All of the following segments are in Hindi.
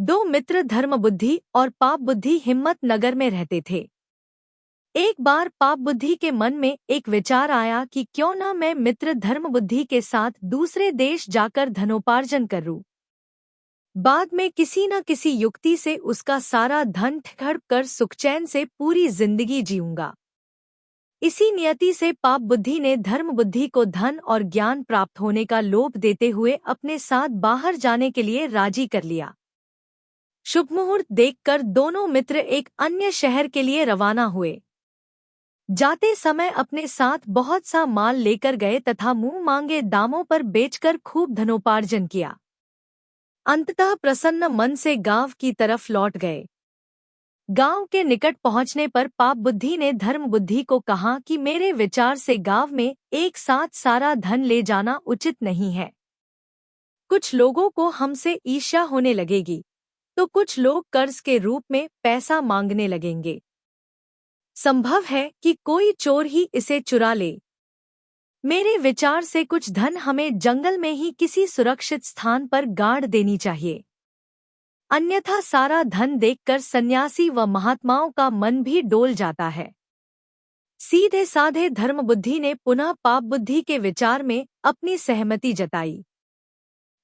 दो मित्र धर्मबुद्धि और पापबुद्धि हिम्मत नगर में रहते थे। एक बार पापबुद्धि के मन में एक विचार आया कि क्यों न मैं मित्र धर्मबुद्धि के साथ दूसरे देश जाकर धनोपार्जन करूं। बाद में किसी न किसी युक्ति से उसका सारा धन ठहर कर सुखचैन से पूरी जिंदगी जीऊंगा। इसी नियति से पापबुद्धि ने धर्मबुद्धि को धन और ज्ञान प्राप्त होने का लोभ देते हुए अपने साथ बाहर जाने के लिए राजी कर लिया। शुभ मुहूर्त देखकर दोनों मित्र एक अन्य शहर के लिए रवाना हुए। जाते समय अपने साथ बहुत सा माल लेकर गए तथा मुंह मांगे दामों पर बेचकर खूब धनोपार्जन किया। अंततः प्रसन्न मन से गांव की तरफ लौट गए। गांव के निकट पहुंचने पर पापबुद्धि ने धर्मबुद्धि को कहा कि मेरे विचार से गांव में एक साथ सारा धन ले जाना उचित नहीं है। कुछ लोगों को हमसे ईर्ष्या होने लगेगी, तो कुछ लोग कर्ज के रूप में पैसा मांगने लगेंगे। संभव है कि कोई चोर ही इसे चुरा ले। मेरे विचार से कुछ धन हमें जंगल में ही किसी सुरक्षित स्थान पर गाड़ देनी चाहिए, अन्यथा सारा धन देखकर सन्यासी व महात्माओं का मन भी डोल जाता है। सीधे साधे धर्मबुद्धि ने पुनः पापबुद्धि के विचार में अपनी सहमति जताई।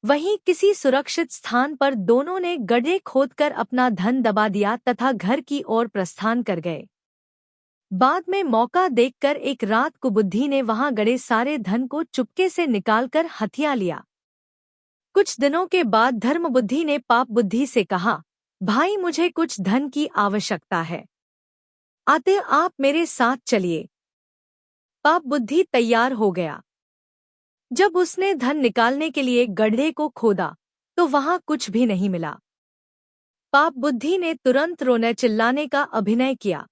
वहीं किसी सुरक्षित स्थान पर दोनों ने गड्ढे खोदकर अपना धन दबा दिया तथा घर की ओर प्रस्थान कर गए। बाद में मौका देखकर एक रात कुबुद्धि ने वहां गड़े सारे धन को चुपके से निकालकर हथिया लिया। कुछ दिनों के बाद धर्मबुद्धि ने पापबुद्धि से कहा, भाई मुझे कुछ धन की आवश्यकता है, अतः आप मेरे साथ चलिए। पापबुद्धि तैयार हो गया। जब उसने धन निकालने के लिए गड्ढे को खोदा तो वहां कुछ भी नहीं मिला। पापबुद्धि ने तुरंत रोने चिल्लाने का अभिनय किया।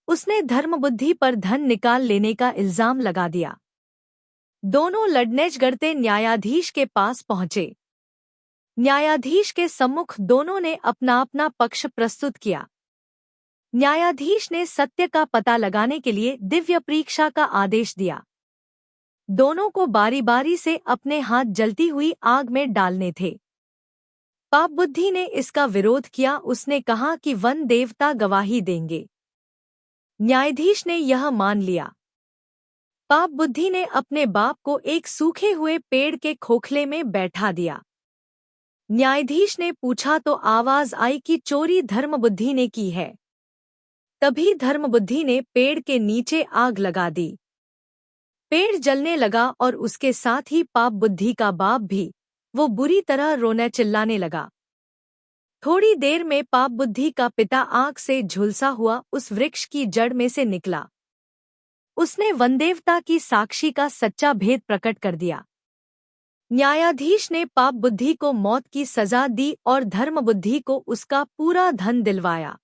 उसने धर्मबुद्धि पर धन निकाल लेने का इल्जाम लगा दिया। दोनों लड़ने झगड़ते न्यायाधीश के पास पहुंचे। न्यायाधीश के सम्मुख दोनों ने अपना अपना पक्ष प्रस्तुत किया। न्यायाधीश ने सत्य का पता लगाने के लिए दिव्य परीक्षा का आदेश दिया। दोनों को बारी बारी से अपने हाथ जलती हुई आग में डालने थे। पापबुद्धि ने इसका विरोध किया। उसने कहा कि वन देवता गवाही देंगे। न्यायाधीश ने यह मान लिया। पापबुद्धि ने अपने बाप को एक सूखे हुए पेड़ के खोखले में बैठा दिया। न्यायाधीश ने पूछा तो आवाज आई कि चोरी धर्मबुद्धि ने की है। तभी धर्मबुद्धि ने पेड़ के नीचे आग लगा दी। पेड़ जलने लगा और उसके साथ ही पापबुद्धि का बाप भी। वो बुरी तरह रोने चिल्लाने लगा। थोड़ी देर में पापबुद्धि का पिता आग से झुलसा हुआ उस वृक्ष की जड़ में से निकला। उसने वनदेवता की साक्षी का सच्चा भेद प्रकट कर दिया। न्यायाधीश ने पापबुद्धि को मौत की सजा दी और धर्मबुद्धि को उसका पूरा धन दिलवाया।